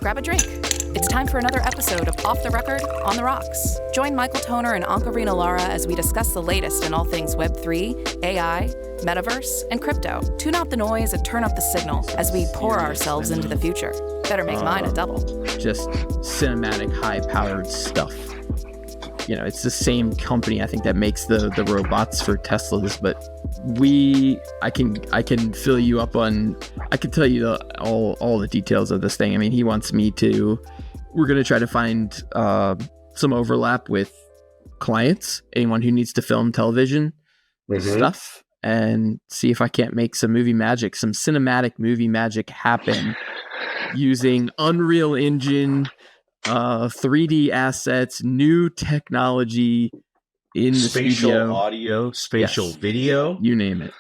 grab a drink. It's time for another episode of Off the Record, On the Rocks. Join Michael Toner and Ankarina Lara as we discuss the latest in all things Web3, AI, Metaverse, and crypto. Tune out the noise and turn up the signal as we pour ourselves into the future. Better make mine a double. Just cinematic, high-powered stuff. You know, it's the same company, I think, that makes the robots for Teslas, but I can fill you up on, I can tell you all the details of this thing. I mean, he wants me to, we're going to try to find some overlap with clients, anyone who needs to film television stuff, and see if I can't make some movie magic, some cinematic movie magic happen using Unreal Engine, 3D assets, new technology in the spatial studio. Audio, spatial video, you name it.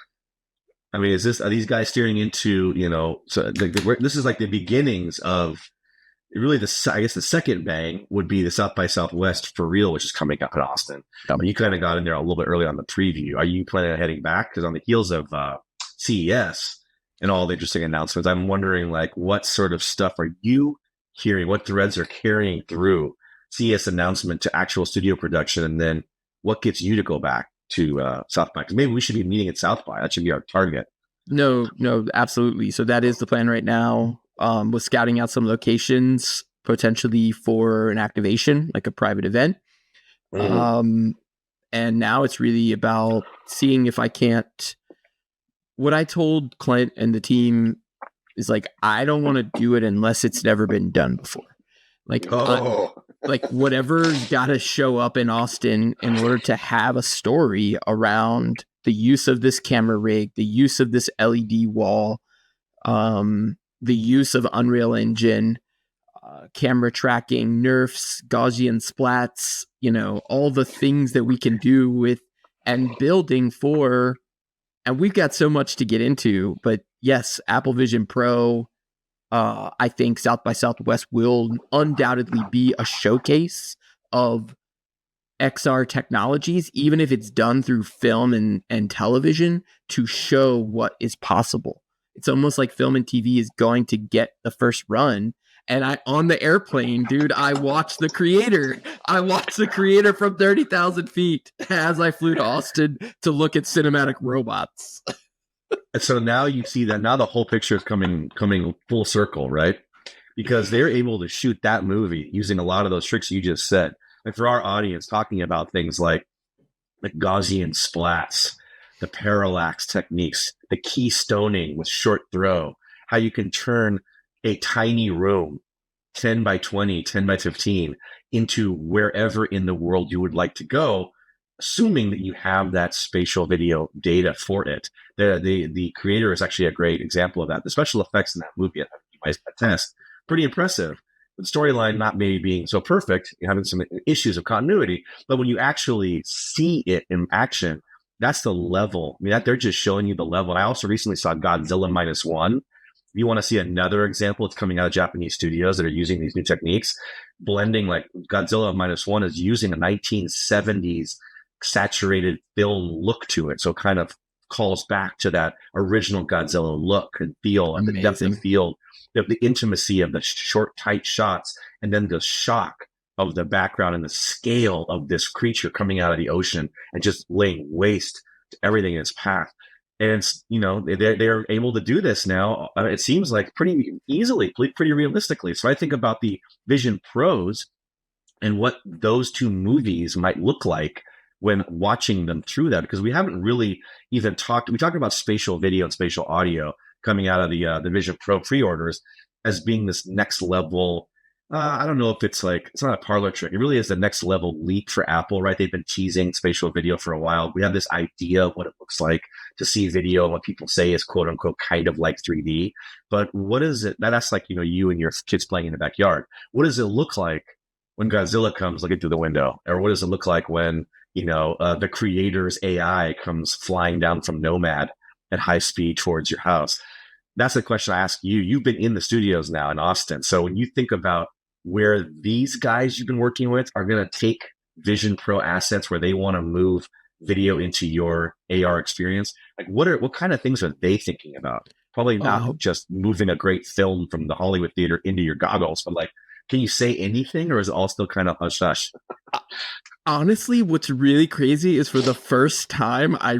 I mean, are these guys steering into, so this is like the beginnings of really I guess the second bang would be the South by Southwest for real, which is coming up in Austin. You kind of got in there a little bit early on the preview. Are you planning on heading back? Because on the heels of CES and all the interesting announcements, I'm wondering, like, what sort of stuff are you hearing? What threads are carrying through CES announcement to actual studio production? And then what gets you to go back to South by? Because maybe we should be meeting at South by. That should be our target. No, absolutely. So that is the plan right now. With scouting out some locations potentially for an activation, like a private event. And now it's really about seeing if I can't. What I told Clint and the team is, like, I don't want to do it unless it's never been done before. Like, like whatever's got to show up in Austin in order to have a story around the use of this camera rig, the use of this LED wall, the use of Unreal Engine, camera tracking, nerfs, Gaussian splats, all the things that we can do with and building for. And we've got so much to get into, but yes, Apple Vision Pro, I think South by Southwest will undoubtedly be a showcase of XR technologies, even if it's done through film and television, to show what is possible. It's almost like film and TV is going to get the first run. And on the airplane, dude, I watched the creator. From 30,000 feet as I flew to Austin to look at cinematic robots. And so now you see that now the whole picture is coming full circle, right? Because they're able to shoot that movie using a lot of those tricks you just said. And for our audience, talking about things like Gaussian splats, the parallax techniques, the keystoning with short throw, how you can turn a tiny room, 10 by 20, 10 by 15, into wherever in the world you would like to go, assuming that you have that spatial video data for it. The creator is actually a great example of that. The special effects in that movie, you guys test, pretty impressive. The storyline not maybe being so perfect, you're having some issues of continuity, but when you actually see it in action, that's the level. I mean, they're just showing you the level. I also recently saw Godzilla -1. If you want to see another example, it's coming out of Japanese studios that are using these new techniques, blending, like Godzilla -1 is using a 1970s saturated film look to it. So it kind of calls back to that original Godzilla look and feel, and the depth of field, the intimacy of the short, tight shots, and then the shock of the background and the scale of this creature coming out of the ocean and just laying waste to everything in its path. And they're able to do this now. It seems like pretty easily, pretty realistically. So I think about the Vision Pros and what those two movies might look like when watching them through that, because we haven't really even talked. We talked about spatial video and spatial audio coming out of the Vision Pro pre-orders as being this next level. I don't know if it's not a parlor trick. It really is the next level leap for Apple, right? They've been teasing spatial video for a while. We have this idea of what it looks like to see video, and what people say is quote unquote kind of like 3D. But what is it? That's like, you and your kids playing in the backyard. What does it look like when Godzilla comes looking through the window? Or what does it look like when, the creator's AI comes flying down from Nomad at high speed towards your house? That's the question I ask you. You've been in the studios now in Austin. So when you think about where these guys you've been working with are going to take Vision Pro assets, where they want to move video into your AR experience, like what kind of things are they thinking about? Probably not just moving a great film from the Hollywood theater into your goggles, but like, can you say anything, or is it all still kind of hush hush? Honestly, what's really crazy is for the first time, I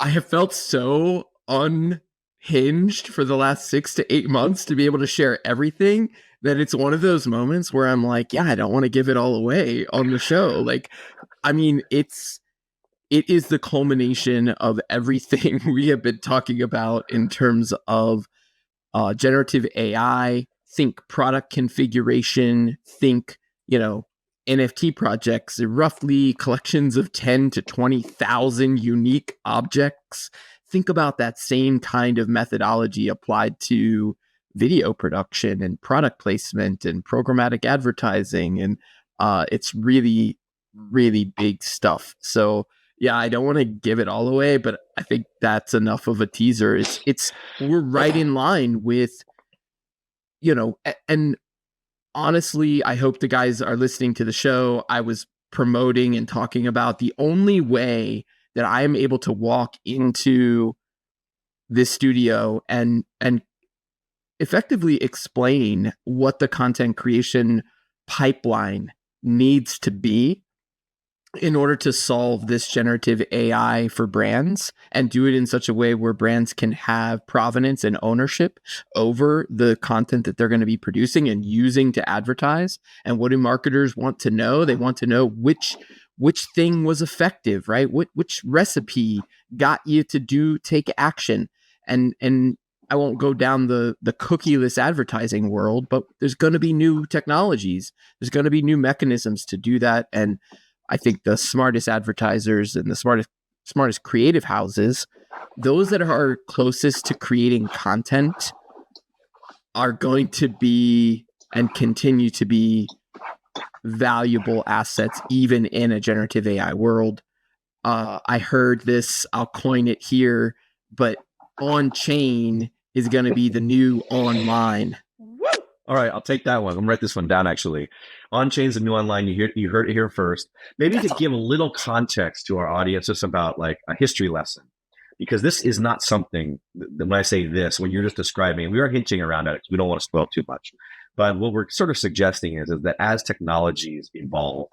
have felt so unhinged for the last 6 to 8 months to be able to share everything that it's one of those moments where I'm like, yeah, I don't want to give it all away on the show. Like, I mean, it is the culmination of everything we have been talking about in terms of generative AI, think product configuration, think, NFT projects, roughly collections of 10 to 20,000 unique objects. Think about that same kind of methodology applied to video production and product placement and programmatic advertising. And it's really, really big stuff. So yeah, I don't want to give it all away, but I think that's enough of a teaser. We're right in line with, and honestly, I hope the guys are listening to the show. I was promoting and talking about the only way that I am able to walk into this studio and effectively explain what the content creation pipeline needs to be in order to solve this generative AI for brands and do it in such a way where brands can have provenance and ownership over the content that they're going to be producing and using to advertise. And what do marketers want to know? They want to know which thing was effective, right? Which recipe got you to take action. And I won't go down the cookieless advertising world, but there's going to be new technologies. There's going to be new mechanisms to do that. And I think the smartest advertisers and the smartest creative houses, those that are closest to creating content, are going to be and continue to be valuable assets, even in a generative AI world. I heard this, I'll coin it here, but on-chain is going to be the new online. All right, I'll take that one. I'm gonna write this one down. Actually, on-chain is the new online. You heard it here first. Maybe to give a little context to our audience, just about like a history lesson, because this is not something that when I say this, when you're just describing, we are hinting around at it. We don't want to spoil too much, but what we're sort of suggesting is that as technologies evolve,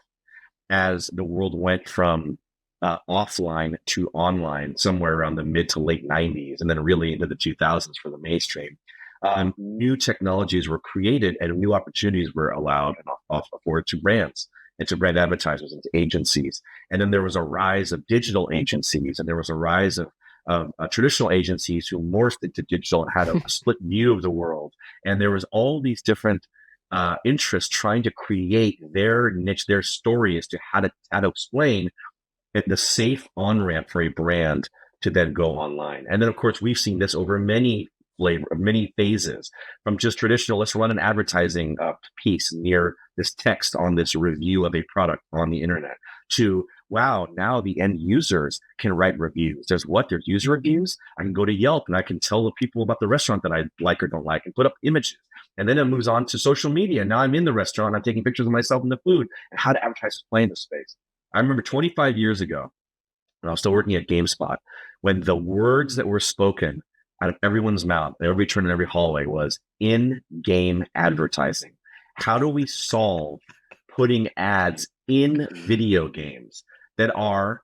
as the world went from offline to online, somewhere around the mid to late 90s, and then really into the 2000s for the mainstream. New technologies were created and new opportunities were allowed and afforded to brands and to brand advertisers and to agencies. And then there was a rise of digital agencies, and there was a rise of traditional agencies who morphed into digital and had a split view of the world. And there was all these different interests trying to create their niche, their story as to how to explain the safe on-ramp for a brand to then go online. And then, of course, we've seen this over many phases, from just traditional, let's run an advertising piece near this text on this review of a product on the internet, to, wow, now the end users can write reviews. There's user reviews. I can go to Yelp and I can tell the people about the restaurant that I like or don't like and put up images. And then it moves on to social media. Now I'm in the restaurant, I'm taking pictures of myself and the food, and how do advertisers play in this space. I remember 25 years ago, when I was still working at GameSpot, when the words that were spoken out of everyone's mouth, every turn in every hallway, was in-game advertising. How do we solve putting ads in video games that are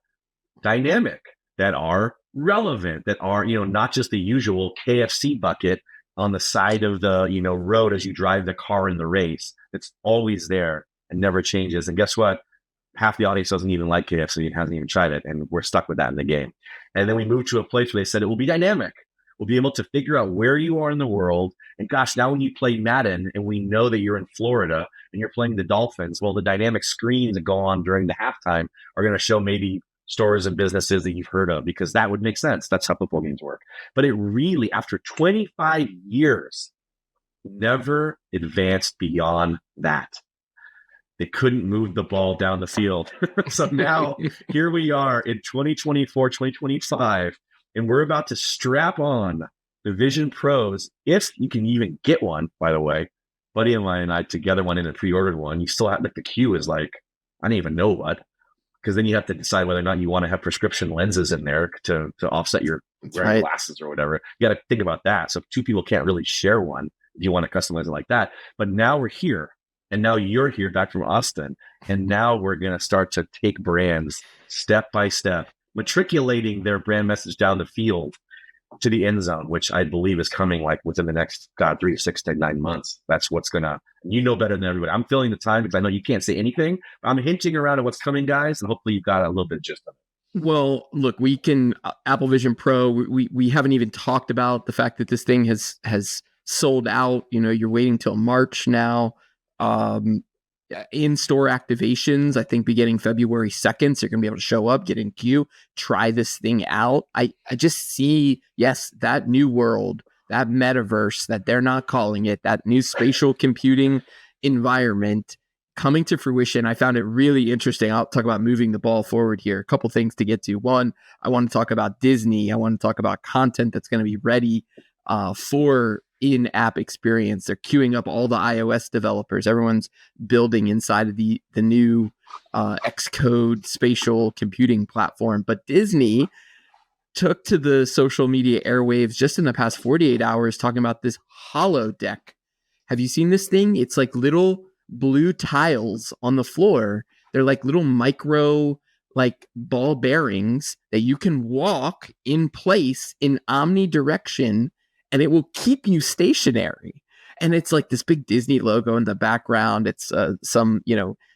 dynamic, that are relevant, that are, not just the usual KFC bucket on the side of the, road as you drive the car in the race. It's always there and never changes. And guess what? Half the audience doesn't even like KFC and hasn't even tried it. And we're stuck with that in the game. And then we moved to a place where they said it will be dynamic. We'll be able to figure out where you are in the world. And gosh, now when you play Madden and we know that you're in Florida and you're playing the Dolphins, well, the dynamic screens that go on during the halftime are going to show maybe stores and businesses that you've heard of, because that would make sense. That's how football games work. But it really, after 25 years, never advanced beyond that. They couldn't move the ball down the field. So now here we are in 2024, 2025, and we're about to strap on the VisionPros, if you can even get one, by the way. Buddy of mine and I together went in and pre-ordered one. You still have, like, the queue is like, I don't even know what. because then you have to decide whether or not you want to have prescription lenses in there to offset your wearing glasses or whatever. You got to think about that. So two people can't really share one if you want to customize it like that. But now we're here, and now you're here back from Austin, and now we're going to start to take brands step by step, matriculating their brand message down the field to the end zone, which I believe is coming like within the next 3 to 6 to 9 months. That's what's gonna, better than everybody. I'm filling the time because I know you can't say anything. I'm hinting around at what's coming, guys, and hopefully you've got a little bit of gist of it. Well, look, we can Apple Vision Pro. We haven't even talked about the fact that this thing has sold out. You're waiting till March now. In-store activations, I think, beginning February 2nd. So you're going to be able to show up, get in queue, try this thing out. I just see, yes, that new world, that metaverse that they're not calling it, that new spatial computing environment coming to fruition. I found it really interesting. I'll talk about moving the ball forward here. A couple things to get to. One, I want to talk about Disney. I want to talk about content that's going to be ready for in-app experience. They're queuing up all the iOS developers. Everyone's building inside of the new Xcode spatial computing platform. But Disney took to the social media airwaves just in the past 48 hours talking about this holodeck. Have you seen this thing? It's like little blue tiles on the floor. They're like little micro like ball bearings that you can walk in place in omnidirection, and it will keep you stationary. And it's like this big Disney logo in the background. It's some,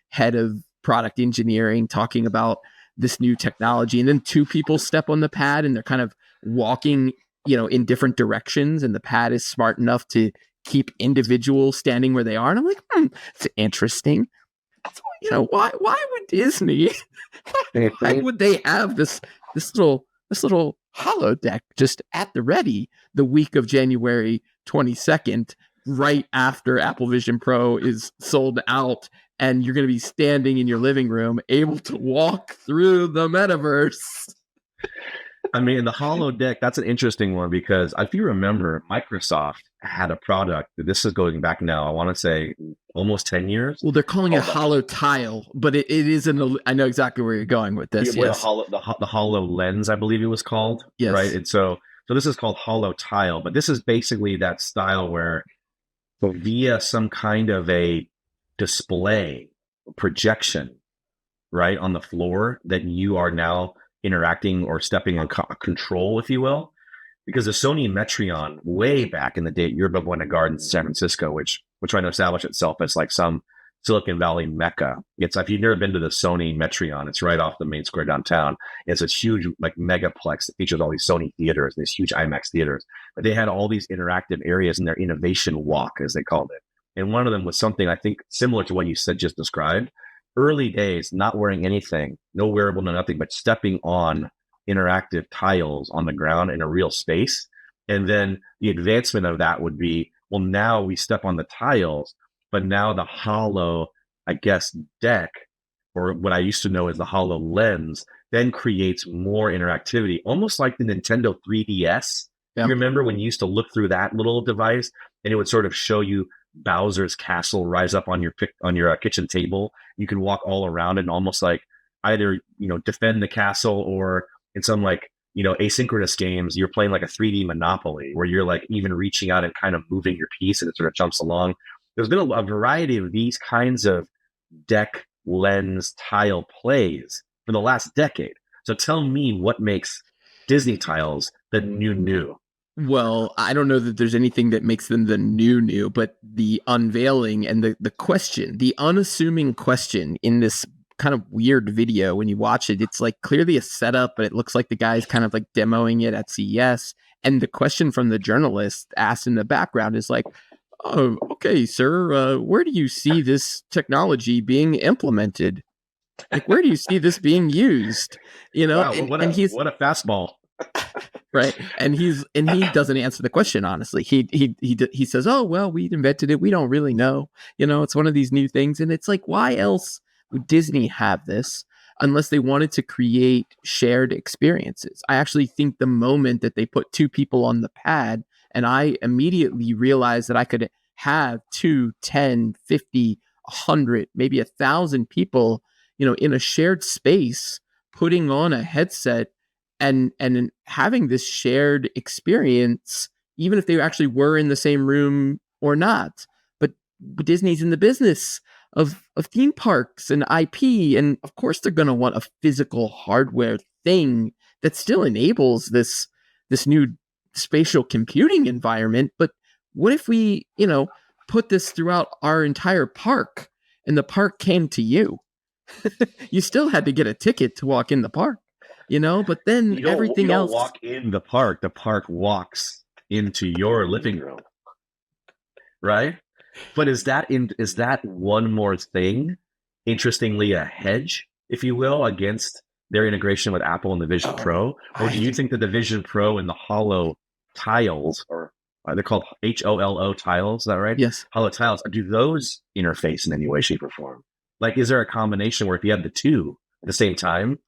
head of product engineering talking about this new technology. And then two people step on the pad and they're kind of walking, in different directions. And the pad is smart enough to keep individuals standing where they are. And I'm like, it's interesting. So, why would Disney, why would they have this little holodeck just at the ready the week of January 22nd, right after Apple Vision Pro is sold out, and you're going to be standing in your living room able to walk through the metaverse? I mean, the holodeck, that's an interesting one because if you remember, Microsoft had a product. This is going back now, I want to say almost 10 years. Well, they're calling it HoloTile, but it isn't. I know exactly where you're going with this. Yes. The HoloLens, I believe it was called. Yes. Right. And so this is called HoloTile, but this is basically that style where via some kind of a display projection, right, on the floor, that you are now interacting or stepping on control, if you will. Because the Sony Metreon, way back in the day, Yerba Buena Gardens, San Francisco, which we're trying to establish itself as like some Silicon Valley mecca. If you've never been to the Sony Metreon, it's right off the main square downtown. It's a huge like megaplex that features all these Sony theaters, these huge IMAX theaters. But they had all these interactive areas in their innovation walk, as they called it. And one of them was something I think similar to what you said just described. Early days, not wearing anything, no wearable, no nothing, but stepping on interactive tiles on the ground in a real space. And then the advancement of that would be, well, now we step on the tiles, but now the holo, I guess, deck, or what I used to know as the HoloLens, then creates more interactivity, almost like the Nintendo 3DS. Yeah. You remember when you used to look through that little device and it would sort of show you Bowser's castle rise up on your kitchen table. You can walk all around and almost like either, defend the castle, or in some like, asynchronous games, you're playing like a 3D Monopoly where you're like even reaching out and kind of moving your piece and it sort of jumps along. There's been a variety of these kinds of deck, lens, tile plays for the last decade. So tell me what makes Disney tiles the new. Well, I don't know that there's anything that makes them the new, but the unveiling and the question, the unassuming question in this kind of weird video, when you watch it, it's like clearly a setup, but it looks like the guy's kind of like demoing it at CES. And the question from the journalist asked in the background is like, "Oh, okay, sir, where do you see this technology being implemented? Like, where do you see this being used?" Wow, what a fastball. Right. And he doesn't answer the question, honestly. He says, "Oh, well, we invented it. We don't really know. It's one of these new things." And it's like, why else would Disney have this unless they wanted to create shared experiences? I actually think the moment that they put two people on the pad, and I immediately realized that I could have 2, 10, 50, 100, maybe 1,000 people in a shared space, putting on a headset and having this shared experience, even if they actually were in the same room or not. But Disney's in the business of theme parks and IP, and of course they're going to want a physical hardware thing that still enables this new spatial computing environment. But what if we, put this throughout our entire park, and the park came to you? You still had to get a ticket to walk in the park, but then everything else. You don't walk in the park walks into your living room, right? But is that one more thing, interestingly, a hedge, if you will, against their integration with Apple and the VisionPro? Or do you think that the VisionPro and the HoloTiles, or they're called HOLO tiles, is that right? Yes. HoloTiles, do those interface in any way, shape, or form? Like, is there a combination where if you have the two at the same time,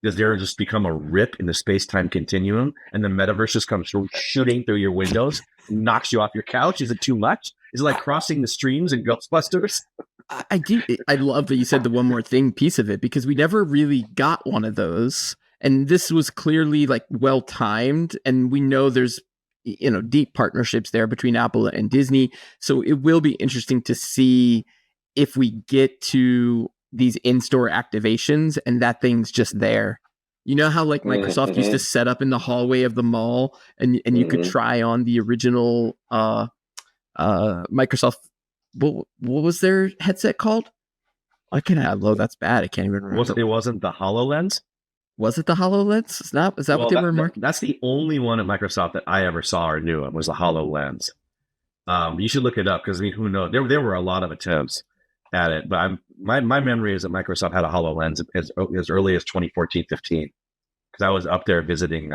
does there just become a rip in the space-time continuum and the metaverse just comes shooting through your windows, knocks you off your couch? Is it too much? Is it like crossing the streams in Ghostbusters? I love that you said the one more thing piece of it, because we never really got one of those. And this was clearly like well timed. And we know there's, deep partnerships there between Apple and Disney. So it will be interesting to see if we get to these in-store activations and that thing's just there. You know how like Microsoft used to set up in the hallway of the mall and you could try on the original Microsoft, what was their headset called? That's bad. I can't even remember. It wasn't the HoloLens? Was it the HoloLens? Is that what they were marketing? That's the only one at Microsoft that I ever saw or knew of, was the HoloLens. You should look it up, because who knows? There were a lot of attempts at it, but my memory is that Microsoft had a HoloLens as early as 2014, 15, because I was up there visiting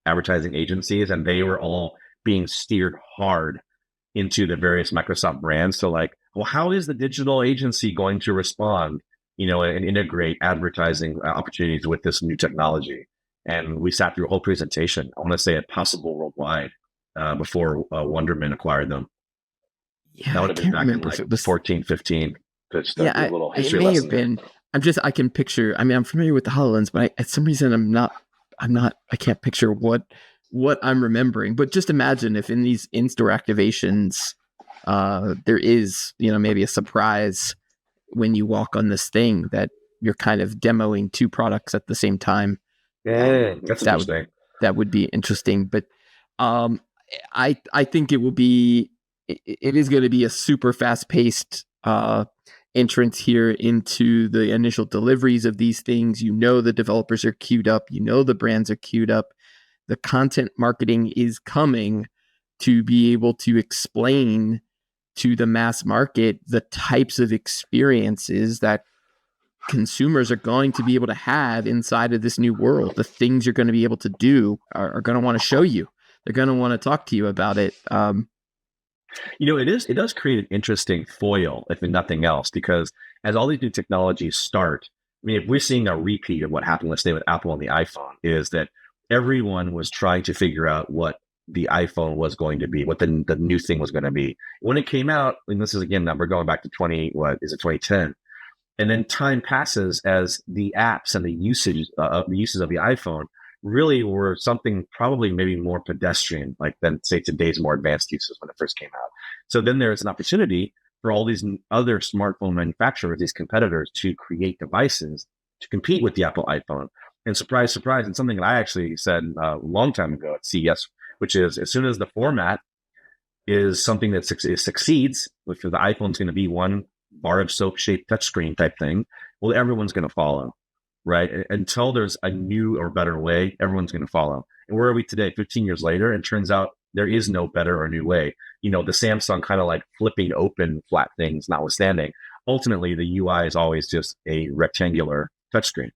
advertising agencies, and they were all being steered hard into the various Microsoft brands. So like, well, how is the digital agency going to respond, and integrate advertising opportunities with this new technology? And we sat through a whole presentation, I want to say at Possible Worldwide, before Wonderman acquired them. Yeah, that would have been back in like 14, 15. Yeah, it may have been. I can picture. I mean, I'm familiar with the HoloLens, but at some reason I can't picture what I'm remembering. But just imagine if in these in-store activations, there is, maybe a surprise when you walk on this thing that you're kind of demoing two products at the same time. Yeah, that's interesting. That would be interesting. But I think it will be. It is going to be a super fast-paced entrance here into the initial deliveries of these things. The developers are queued up. The brands are queued up. The content marketing is coming to be able to explain to the mass market the types of experiences that consumers are going to be able to have inside of this new world. The things you're going to be able to do are going to want to show you. They're going to want to talk to you about it. It does create an interesting foil, if nothing else, because as all these new technologies start, I mean, if we're seeing a repeat of what happened, let's say with Apple and the iPhone, is that everyone was trying to figure out what the iPhone was going to be, what the new thing was going to be. When it came out, and this is again, we're going back to 2010, and then time passes as the apps and the uses of the iPhone really were something probably maybe more pedestrian, like than say today's more advanced uses when it first came out. So then there's an opportunity for all these other smartphone manufacturers, these competitors, to create devices to compete with the Apple iPhone. And surprise, surprise, and something that I actually said a long time ago at CES, which is as soon as the format is something that succeeds, which the iPhone's going to be one bar of soap shaped touchscreen type thing, well, everyone's going to follow. Right? Until there's a new or better way, everyone's going to follow. And where are we today, 15 years later? It turns out there is no better or new way. The Samsung kind of like flipping open flat things notwithstanding, ultimately the UI is always just a rectangular touchscreen.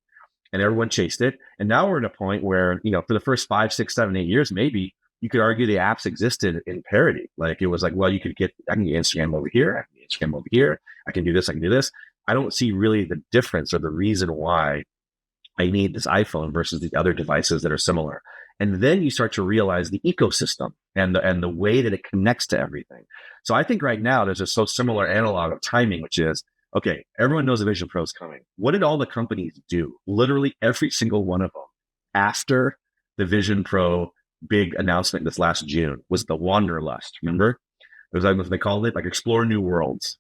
And everyone chased it. And now we're at a point where, for the first 5, 6, 7, 8 years, maybe you could argue the apps existed in parity. Like it was like, well, I can get Instagram over here, I can get Instagram over here, I can do this, I can do this. I don't see really the difference or the reason why I need this iPhone versus the other devices that are similar. And then you start to realize the ecosystem and the way that it connects to everything. So I think right now there's a so similar analog of timing, which is Okay, everyone knows the VisionPro is coming. What did all the companies do? Literally every single one of them after the VisionPro big announcement this last June was the Wanderlust. Remember? It was like what they called it, like explore new worlds.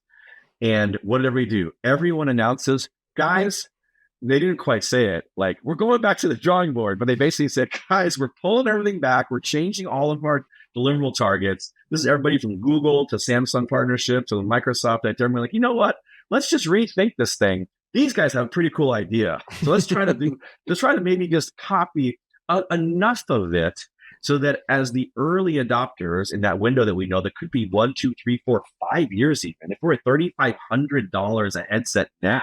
And what did everybody do? Everyone announces, guys, they didn't quite say it, like, we're going back to the drawing board, but they basically said, guys, we're pulling everything back. We're changing all of our deliverable targets. This is everybody from Google to Samsung partnership to Microsoft. Everyone like, you know what? Let's just rethink this thing. These guys have a pretty cool idea. So let's try to maybe just copy enough of it so that as the early adopters in that window that we know, that could be 1, 2, 3, 4, 5 years even. If we're at $3,500 a headset now,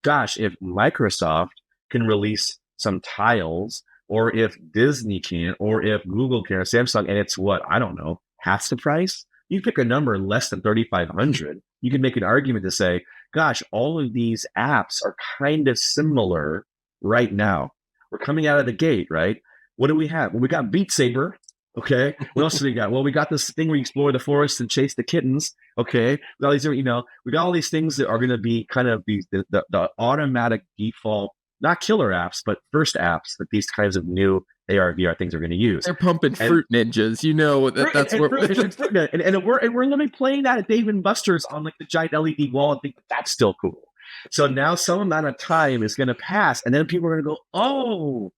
gosh, if Microsoft can release some tiles, or if Disney can, or if Google can, or Samsung, and it's what, I don't know, half the price? You pick a number less than 3,500, you can make an argument to say, gosh, all of these apps are kind of similar right now. We're coming out of the gate, right? What do we have? Well, we got Beat Saber. Okay. What else do we got? Well, we got this thing where you explore the forest and chase the kittens. Okay. We got all these, we got all these things that are going to be kind of the automatic default, not killer apps, but first apps that these kinds of new AR, VR things are going to use. They're pumping Fruit Ninjas. That's what we're literally playing that at Dave and Buster's on like the giant LED wall and think that's still cool. So now some amount of time is going to pass, and then people are going to go, oh,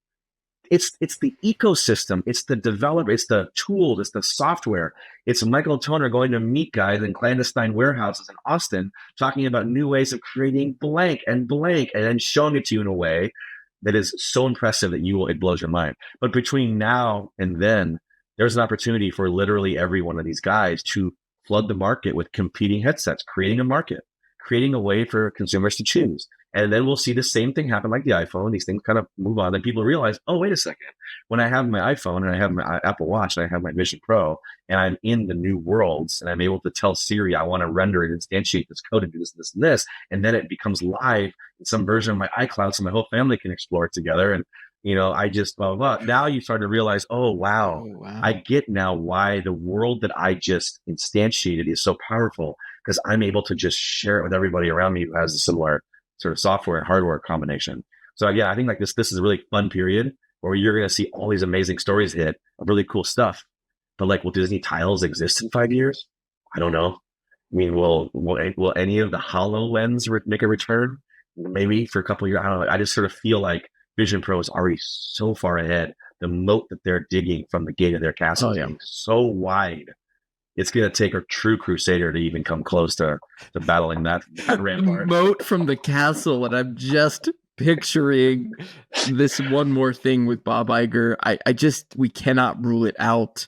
it's the ecosystem, it's the developer, it's the tools, it's the software. It's Michael Toner going to meet guys in clandestine warehouses in Austin, talking about new ways of creating blank, and then showing it to you in a way that is so impressive that it blows your mind. But between now and then, there's an opportunity for literally every one of these guys to flood the market with competing headsets, creating a market, creating a way for consumers to choose. And then we'll see the same thing happen like the iPhone. These things kind of move on. Then people realize, oh, wait a second. When I have my iPhone and I have my Apple Watch and I have my Vision Pro and I'm in the new worlds and I'm able to tell Siri, I want to render and instantiate this code and do this, this, and this. And then it becomes live in some version of my iCloud so my whole family can explore it together. And, I just blah, blah, blah. Now you start to realize, oh, wow. I get now why the world that I just instantiated is so powerful, because I'm able to just share it with everybody around me who has a similar sort of software and hardware combination. So yeah, I think like this is a really fun period where you're going to see all these amazing stories hit of really cool stuff. But like, will Disney tiles exist in 5 years? I don't know. I mean, will any of the HoloLens make a return? Maybe for a couple of years. I don't know. I just sort of feel like VisionPro is already so far ahead. The moat that they're digging from the gate of their castle is so wide. It's going to take a true crusader to even come close to battling that rampart. Moat from the castle, and I'm just picturing this one more thing with Bob Iger. We cannot rule it out.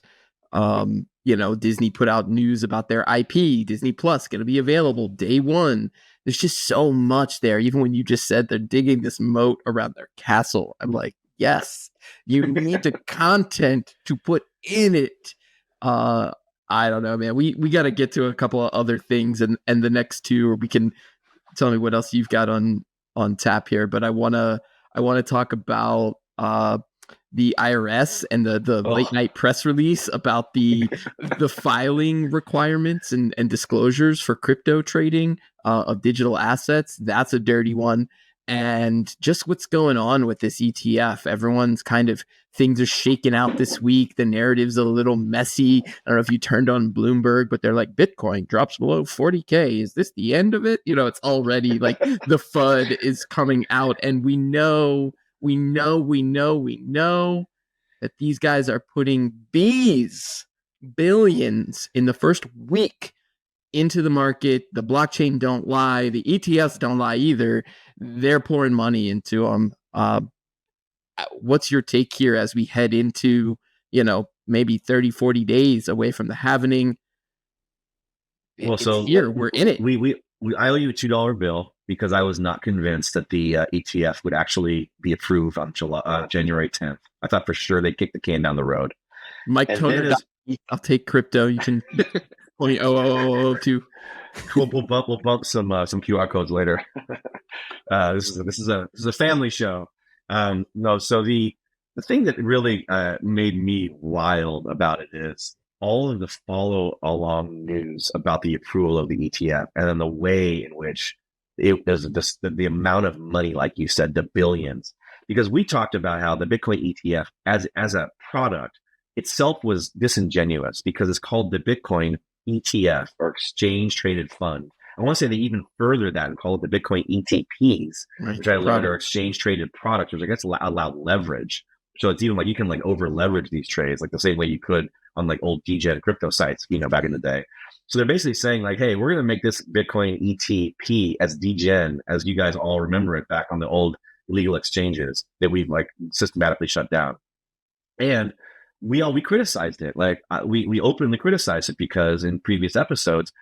Disney put out news about their IP, Disney Plus, going to be available day one. There's just so much there. Even when you just said they're digging this moat around their castle, I'm like, yes, you need the content to put in it. I don't know, man. We got to get to a couple of other things and the next two, or we can tell me what else you've got on tap here. But I wanna talk about the IRS and the late night press release about the filing requirements and disclosures for crypto trading of digital assets. That's a dirty one. And just what's going on with this ETF. Everyone's things are shaking out this week. The narrative's a little messy. I don't know if you turned on Bloomberg, but they're like, Bitcoin drops below 40K. Is this the end of it? It's already like the FUD is coming out. And we know that these guys are putting billions in the first week into the market. The blockchain don't lie. The ETFs don't lie either. They're pouring money into them. What's your take here as we head into, maybe 30, 40 days away from the halvening? Well, so here we're in it. I owe you a $2 bill because I was not convinced that the ETF would actually be approved on January 10th. I thought for sure they'd kick the can down the road. Mike Toner, I'll take crypto. You can 20,002. We'll bump some QR codes later. This is a family show. No, so the thing that really made me wild about it is all of the follow along news about the approval of the ETF, and then the way in which it was just the amount of money, like you said, the billions. Because we talked about how the Bitcoin ETF as a product itself was disingenuous because it's called the Bitcoin ETF, or exchange traded fund. I want to say they even further that and call it the Bitcoin ETPs, Right. which I learned are exchange traded products, which I guess allow leverage. So it's even like you can like over leverage these trades, like the same way you could on like old DGen crypto sites, back in the day. So they're basically saying like, hey, we're going to make this Bitcoin ETP as DGen, as you guys all remember it back on the old legal exchanges that we've like systematically shut down. And we criticized it. Like we openly criticized it because in previous episodes,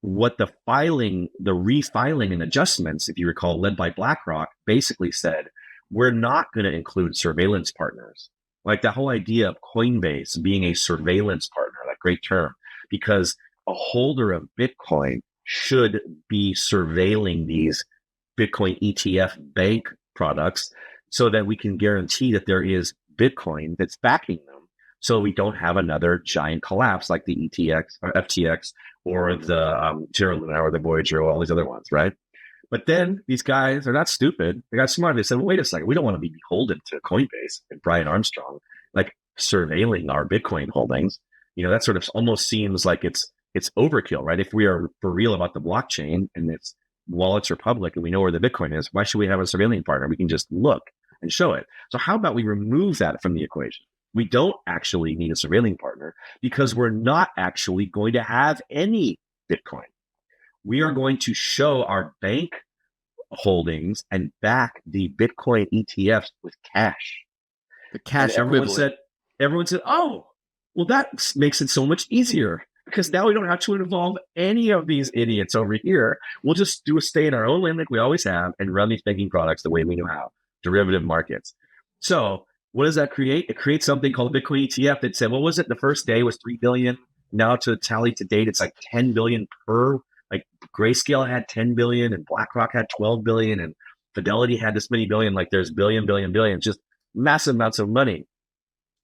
what the refiling and adjustments, if you recall, led by BlackRock, basically said, we're not going to include surveillance partners. Like the whole idea of Coinbase being a surveillance partner, that great term, because a holder of Bitcoin should be surveilling these Bitcoin ETF bank products so that we can guarantee that there is Bitcoin that's backing them, so we don't have another giant collapse like the ETX or FTX or the Terra Luna or the Voyager or all these other ones, right? But then these guys are not stupid. They got smart. They said, well, wait a second. We don't want to be beholden to Coinbase and Brian Armstrong, like surveilling our Bitcoin holdings. That sort of almost seems like it's overkill, right? If we are for real about the blockchain and its wallets are public and we know where the Bitcoin is, why should we have a surveilling partner? We can just look and show it. So how about we remove that from the equation? We don't actually need a surveilling partner because we're not actually going to have any Bitcoin. We are going to show our bank holdings and back the Bitcoin ETFs with cash. The cash equivalent. Everyone said, oh, well, that makes it so much easier because now we don't have to involve any of these idiots over here. We'll just stay in our own lane like we always have and run these banking products the way we know how, derivative markets. So what does that create? It creates something called a Bitcoin ETF that said, what was it? The first day was 3 billion. Now to tally to date, it's like 10 billion per. Like Grayscale had 10 billion and BlackRock had 12 billion and Fidelity had this many billion. Like there's billion, just massive amounts of money,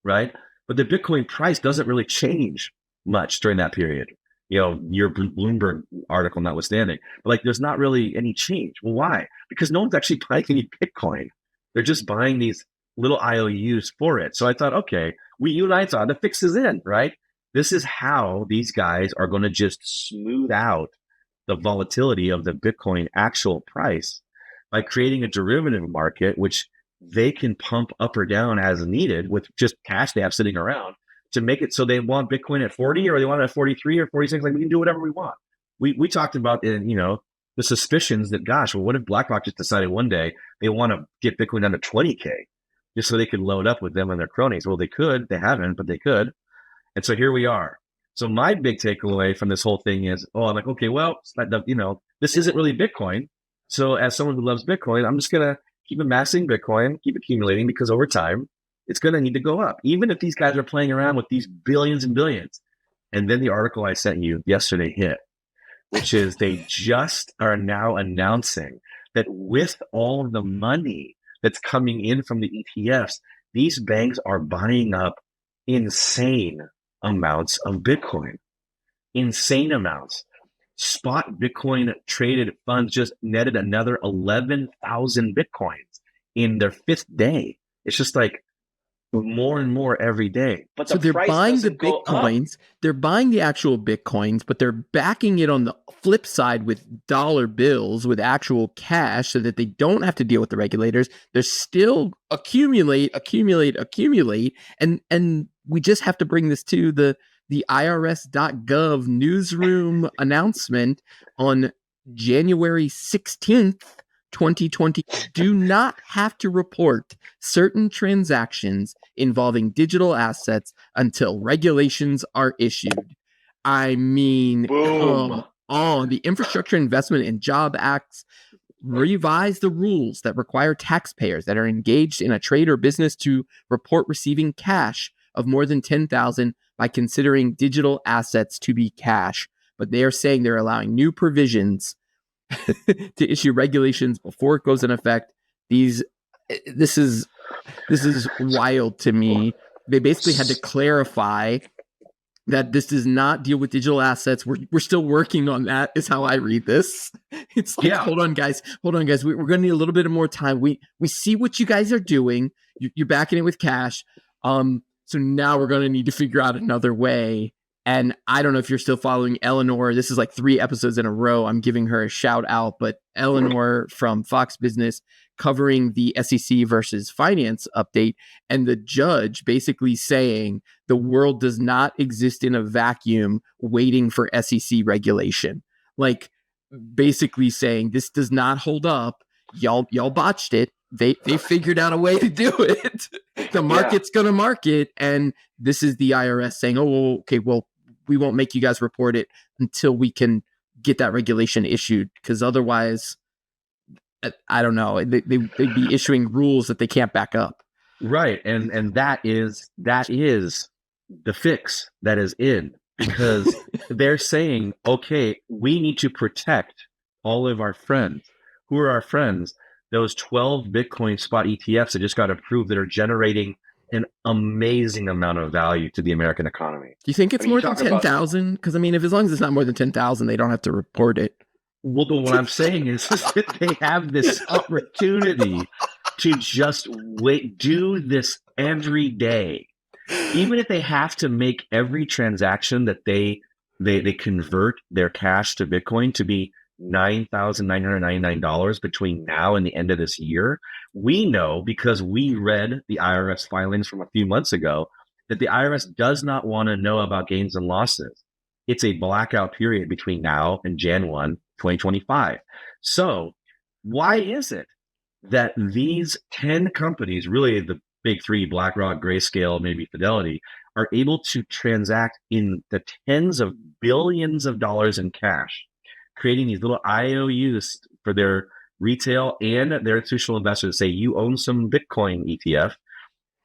right? But the Bitcoin price doesn't really change much during that period. Your Bloomberg article notwithstanding, but like there's not really any change. Well, why? Because no one's actually buying any Bitcoin. They're just buying these little IOUs for it. So I thought, okay, you and I thought the fix is in, right? This is how these guys are going to just smooth out the volatility of the Bitcoin actual price by creating a derivative market, which they can pump up or down as needed with just cash they have sitting around to make it so they want Bitcoin at 40 or they want it at 43 or 46. Like we can do whatever we want. We talked about, the suspicions that, gosh, well, what if BlackRock just decided one day they want to get Bitcoin down to 20K just so they could load up with them and their cronies? Well, they could. They haven't, but they could. And so here we are. So my big takeaway from this whole thing is, I'm like, okay, well, this isn't really Bitcoin. So as someone who loves Bitcoin, I'm just going to keep amassing Bitcoin, keep accumulating, because over time, it's going to need to go up, even if these guys are playing around with these billions and billions. And then the article I sent you yesterday hit, which is they just are now announcing that with all of the money that's coming in from the ETFs, these banks are buying up insane amounts of Bitcoin, insane amounts. Spot Bitcoin traded funds just netted another 11,000 Bitcoins in their 5th day. It's just like more and more every day. But so they're buying the Bitcoins, they're buying the actual Bitcoins, but they're backing it on the flip side with dollar bills, with actual cash, so that they don't have to deal with the regulators. They're still accumulate. And we just have to bring this to the IRS.gov newsroom announcement on January 16th, 2020. Do not have to report certain transactions involving digital assets until regulations are issued. I mean, come on. The Infrastructure Investment and Job Acts revise the rules that require taxpayers that are engaged in a trade or business to report receiving cash of more than $10,000 by considering digital assets to be cash. But they are saying they're allowing new provisions to issue regulations before it goes in effect. This is wild to me. They basically had to clarify that this does not deal with digital assets. We're still working on that, is how I read this. It's like, hold on, guys. We're going to need a little bit of more time. We see what you guys are doing. You're backing it with cash. So now we're going to need to figure out another way. And I don't know if you're still following Eleanor. This is like 3 episodes in a row. I'm giving her a shout out, but Eleanor from Fox Business covering the SEC versus finance update, and the judge basically saying the world does not exist in a vacuum waiting for SEC regulation. Like basically saying this does not hold up. Y'all botched it. They figured out a way to do it. The market's going to market. And this is the IRS saying, oh, okay, well, we won't make you guys report it until we can get that regulation issued. Because otherwise, I don't know, they'd be issuing rules that they can't back up. Right. And that is the fix that is in, because they're saying, okay, we need to protect all of our friends. Who are our friends? Those 12 Bitcoin spot ETFs that just got approved that are generating an amazing amount of value to the American economy. Do you think it's more than 10,000? Because I mean, if as long as it's not more than 10,000, they don't have to report it. Well, what I'm saying is that they have this opportunity to just do this every day. Even if they have to make every transaction that they convert their cash to Bitcoin to be $9,999 between now and the end of this year, we know, because we read the IRS filings from a few months ago, that the IRS does not want to know about gains and losses. It's a blackout period between now and Jan 1, 2025. So why is it that these 10 companies, really the big 3, BlackRock, Grayscale, maybe Fidelity, are able to transact in the tens of billions of dollars in cash, creating these little IOUs for their retail and their institutional investors to say, you own some Bitcoin ETF,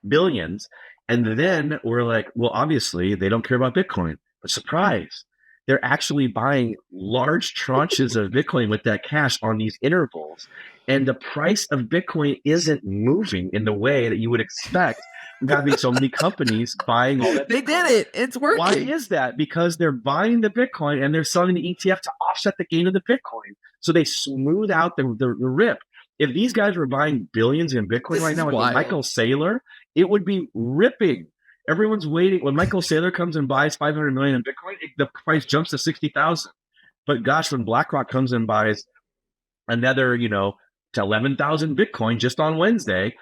billions. And then we're like, well, obviously they don't care about Bitcoin, but surprise, they're actually buying large tranches of Bitcoin with that cash on these intervals. And the price of Bitcoin isn't moving in the way that you would expect, having so many companies buying all that. They did it. It's working. Why is that? Because they're buying the Bitcoin and they're selling the ETF to offset the gain of the Bitcoin. So they smooth out the rip. If these guys were buying billions in Bitcoin right now, like Michael Saylor, it would be ripping. Everyone's waiting. When Michael Saylor comes and buys 500 million in Bitcoin, the price jumps to 60,000. But gosh, when BlackRock comes and buys another, to 11,000 Bitcoin just on Wednesday,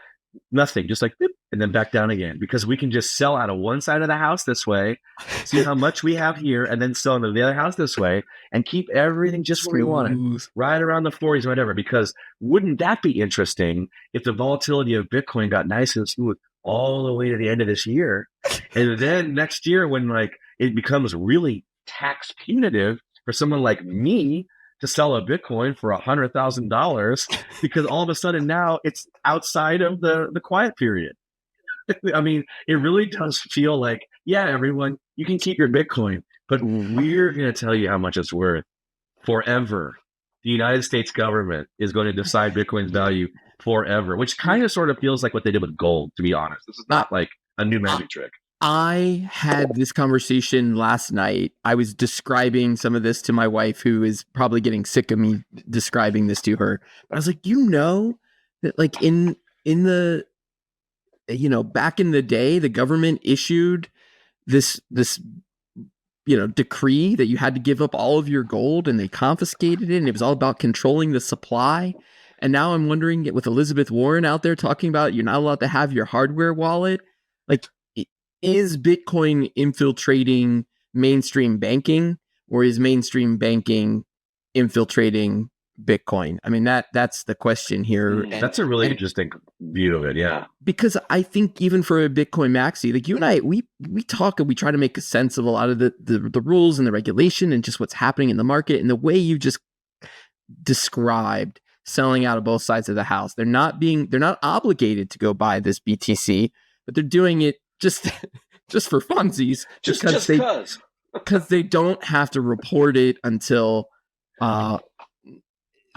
nothing, just like, boop, and then back down again, because we can just sell out of one side of the house this way, see how much we have here, and then sell into the other house this way, and keep everything just where we want it, right around the 40s, whatever. Because wouldn't that be interesting if the volatility of Bitcoin got nice and smooth all the way to the end of this year, and then next year when it becomes really tax punitive for someone like me to sell a Bitcoin for $100,000 because all of a sudden now it's outside of the quiet period. I mean, it really does feel like, yeah, everyone, you can keep your Bitcoin, but we're going to tell you how much it's worth forever. The United States government is going to decide Bitcoin's value forever, which kind of sort of feels like what they did with gold, to be honest. This is not like a new magic trick. I had this conversation last night. I was describing some of this to my wife, who is probably getting sick of me describing this to her. But I was like, that in the, back in the day, the government issued this decree that you had to give up all of your gold, and they confiscated it, and it was all about controlling the supply. And now I'm wondering, with Elizabeth Warren out there talking about you're not allowed to have your hardware wallet, is Bitcoin infiltrating mainstream banking, or is mainstream banking infiltrating Bitcoin? I mean, that's the question here. That's a really interesting view of it. Yeah. Because I think even for a Bitcoin maxi, like you and I, we talk and we try to make a sense of a lot of the rules and the regulation and just what's happening in the market, and the way you just described selling out of both sides of the house. They're not obligated to go buy this BTC, but they're doing it just for funsies, because they don't have to report it until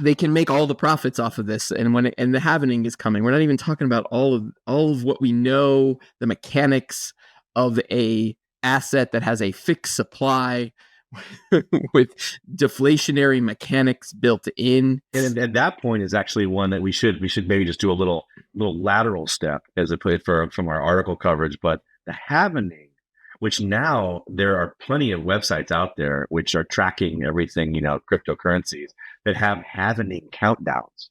they can make all the profits off of this. And the halvening is coming, we're not even talking about all of what we know, the mechanics of a asset that has a fixed supply with deflationary mechanics built in. And at that point is actually one that we should maybe just do a little lateral step as it put from our article coverage. But the Halvening, which now there are plenty of websites out there which are tracking everything, cryptocurrencies that have Halvening countdowns,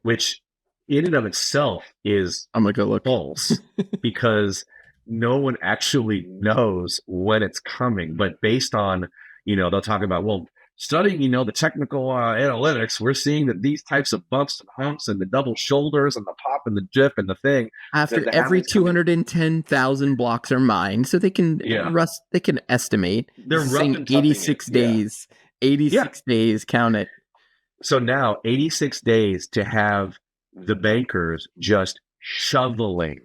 which in and of itself is I'm gonna go look. false because no one actually knows when it's coming. But based on, they'll talk about, well, studying, the technical analytics, we're seeing that these types of bumps and humps and the double shoulders and the pop and the dip and the thing. After every 210,000 blocks are mined, so they can they can estimate. They're saying 86 days. 86 days, count it. So now 86 days to have the bankers just shoveling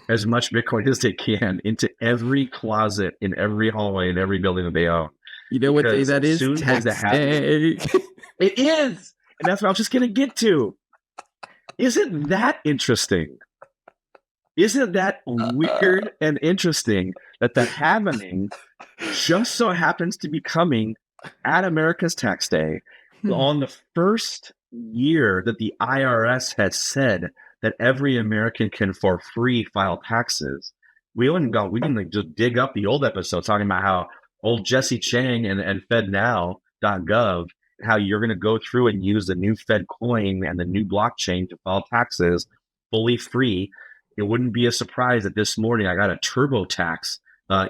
as much Bitcoin as they can into every closet, in every hallway, in every building that they own. You know what day that is? Tax day. It is. And that's what I was just going to get to. Isn't that interesting? Isn't that weird and interesting that the Halvening just so happens to be coming at America's tax day on the first year that the IRS has said that every American can for free file taxes? We can just dig up the old episode talking about how old Jesse Chang and FedNow.gov, how you're going to go through and use the new Fed coin and the new blockchain to file taxes fully free. It wouldn't be a surprise that this morning I got a TurboTax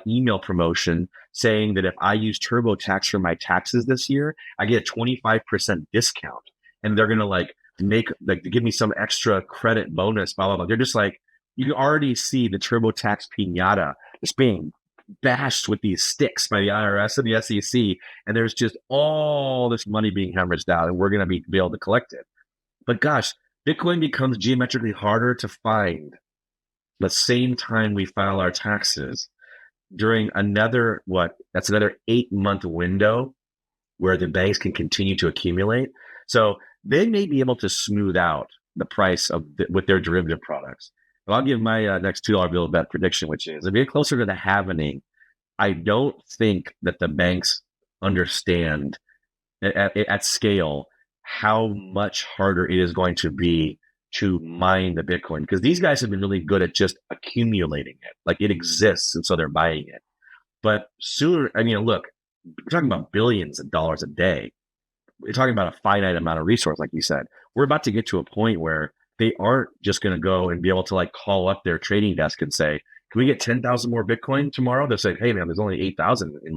email promotion saying that if I use TurboTax for my taxes this year, I get a 25% discount. And they're going to give me some extra credit bonus, blah, blah, blah. They're just like, you can already see the TurboTax piñata just being bashed with these sticks by the IRS and the SEC. And there's just all this money being hemorrhaged out, and we're going to be able to collect it. But gosh, Bitcoin becomes geometrically harder to find the same time we file our taxes during another 8-month window where the banks can continue to accumulate. So they may be able to smooth out the price with their derivative products. But I'll give my next $2 bill bet prediction, which is if we get closer to the Halvening, I don't think that the banks understand at scale how much harder it is going to be to mine the Bitcoin, because these guys have been really good at just accumulating it. Like, it exists, and so they're buying it. But sooner, look, we're talking about billions of dollars a day. We're talking about a finite amount of resource, like you said. We're about to get to a point where they aren't just going to go and be able to call up their trading desk and say, can we get 10,000 more Bitcoin tomorrow? They'll say, hey man, there's only 8,000 in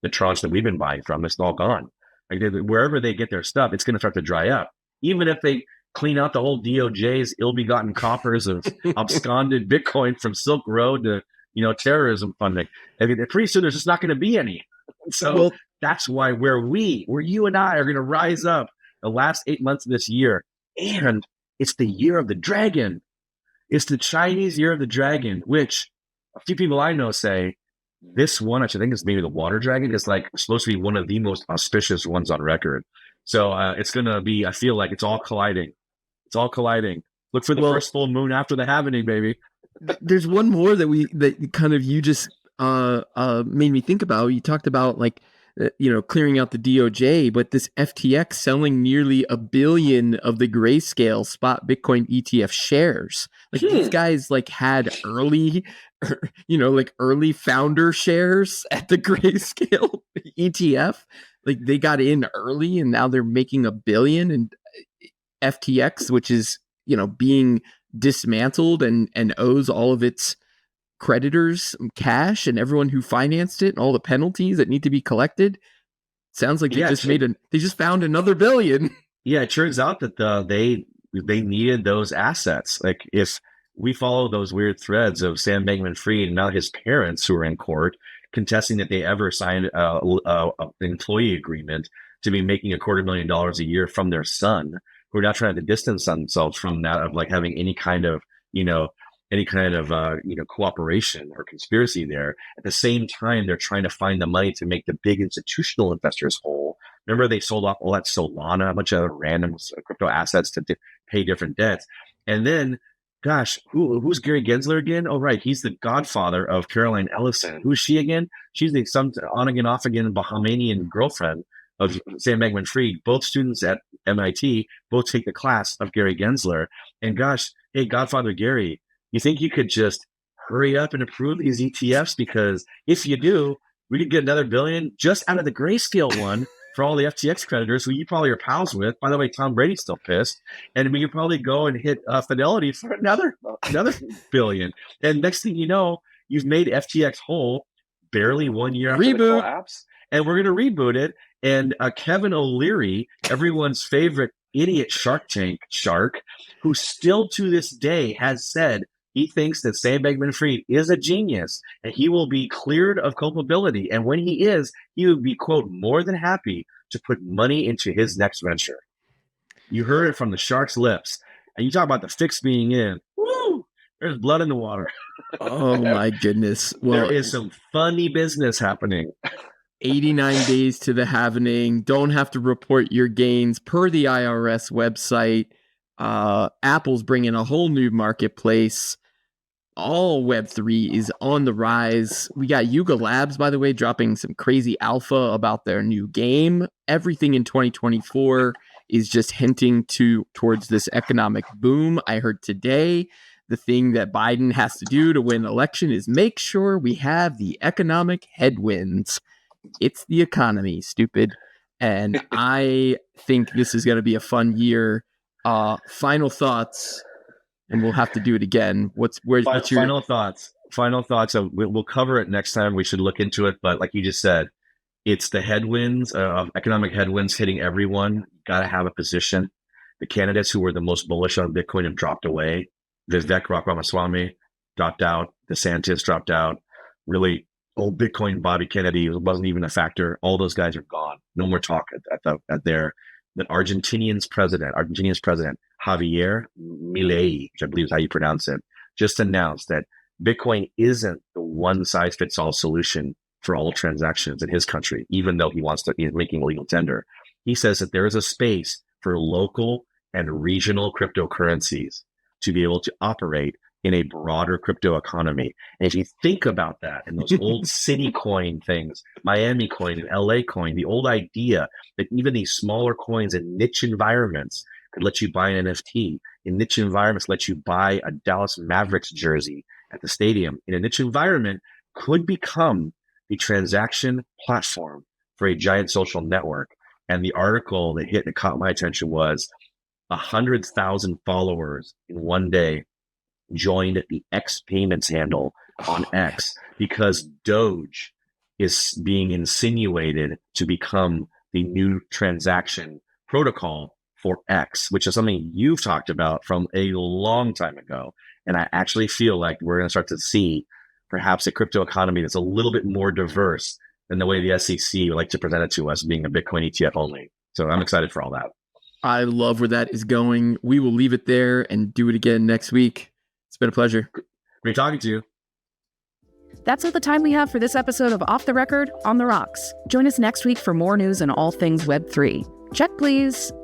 the tranche that we've been buying from. It's all gone. Wherever they get their stuff, it's going to start to dry up. Even if they clean out the whole DOJ's ill-begotten coffers of absconded Bitcoin from Silk Road to, terrorism funding. Pretty soon there's just not going to be any. So that's why where you and I are going to rise up the last 8 months of this year. And it's the year of the dragon. It's the Chinese year of the dragon, which a few people I know say this one, which I think is maybe the water dragon, is supposed to be one of the most auspicious ones on record. So it's going to be, I feel like it's all colliding. It's all colliding. Look for the first full moon after the Halvening, baby. There's one more that kind of you just made me think about. You talked about clearing out the DOJ, but this FTX selling nearly 1 billion of the Grayscale spot Bitcoin ETF shares. These guys had early founder shares at the Grayscale ETF. They got in early and now they're making 1 billion. And FTX, which is, being dismantled and owes all of its creditors cash and everyone who financed it and all the penalties that need to be collected. Sounds like they just found another 1 billion. Yeah, it turns out that they needed those assets. If we follow those weird threads of Sam Bankman-Fried and now his parents who are in court contesting that they ever signed an employee agreement to be making $250,000 a year from their son, who are now trying to distance themselves from that of having any kind of cooperation or conspiracy there. At the same time, they're trying to find the money to make the big institutional investors whole. Remember, they sold off all that Solana, a bunch of other random crypto assets to pay different debts. And then gosh, who's Gary Gensler again? Oh, right. He's the godfather of Caroline Ellison. Who's she again? She's the some on again, off again Bahamian girlfriend of Sam Bankman-Fried. Both students at MIT, both take the class of Gary Gensler. And gosh, hey, Godfather Gary, you think you could just hurry up and approve these ETFs? Because if you do, we could get another $1 billion just out of the Grayscale one for all the FTX creditors who you probably are pals with. By the way, Tom Brady's still pissed. And we could probably go and hit Fidelity for another $1 billion. And next thing you know, you've made FTX whole barely 1 year after the collapse. And we're going to reboot it. And Kevin O'Leary, everyone's favorite idiot Shark Tank shark, who still to this day has said he thinks that Sam Bankman-Fried is a genius and he will be cleared of culpability. And when he is, he would be, quote, more than happy to put money into his next venture. You heard it from the shark's lips. And you talk about the fix being in. Woo! There's blood in the water. Oh, my goodness. Well, there is some funny business happening. 89 days to the halvening. Don't have to report your gains per the IRS website. Apple's bringing a whole new marketplace. All Web3 is on the rise. We got Yuga Labs, by the way, dropping some crazy alpha about their new game. Everything in 2024 is just hinting towards this economic boom. I heard today the thing that Biden has to do to win election is make sure we have the economic headwinds. It's the economy, stupid. And I think this is going to be a fun year. Final thoughts. And we'll have to do it again. What's your final thoughts? Final thoughts. We'll cover it next time. We should look into it. But like you just said, it's the headwinds, economic headwinds hitting everyone. Got to have a position. The candidates who were the most bullish on Bitcoin have dropped away. Vivek Ramaswamy dropped out. DeSantis dropped out. Really, old Bitcoin Bobby Kennedy wasn't even a factor. All those guys are gone. No more talk at their. The Argentinian's president, Javier Milei, which I believe is how you pronounce it, just announced that Bitcoin isn't the one-size-fits-all solution for all transactions in his country, even though he's making legal tender. He says that there is a space for local and regional cryptocurrencies to be able to operate in a broader crypto economy. And if you think about that and those old city coin things, Miami coin and LA coin, the old idea that even these smaller coins in niche environments could let you buy an NFT, in niche environments let you buy a Dallas Mavericks jersey at the stadium, in a niche environment could become the transaction platform for a giant social network. And the article that caught my attention was 100,000 followers in one day joined the X payments handle on X because Doge is being insinuated to become the new transaction protocol for X, which is something you've talked about from a long time ago. And I actually feel like we're going to start to see perhaps a crypto economy that's a little bit more diverse than the way the SEC would like to present it to us, being a Bitcoin ETF only. So I'm excited for all that. I love where that is going. We will leave it there and do it again next week. It's been a pleasure. Great talking to you. That's all the time we have for this episode of Off the Record on the Rocks. Join us next week for more news on all things Web3. Check, please.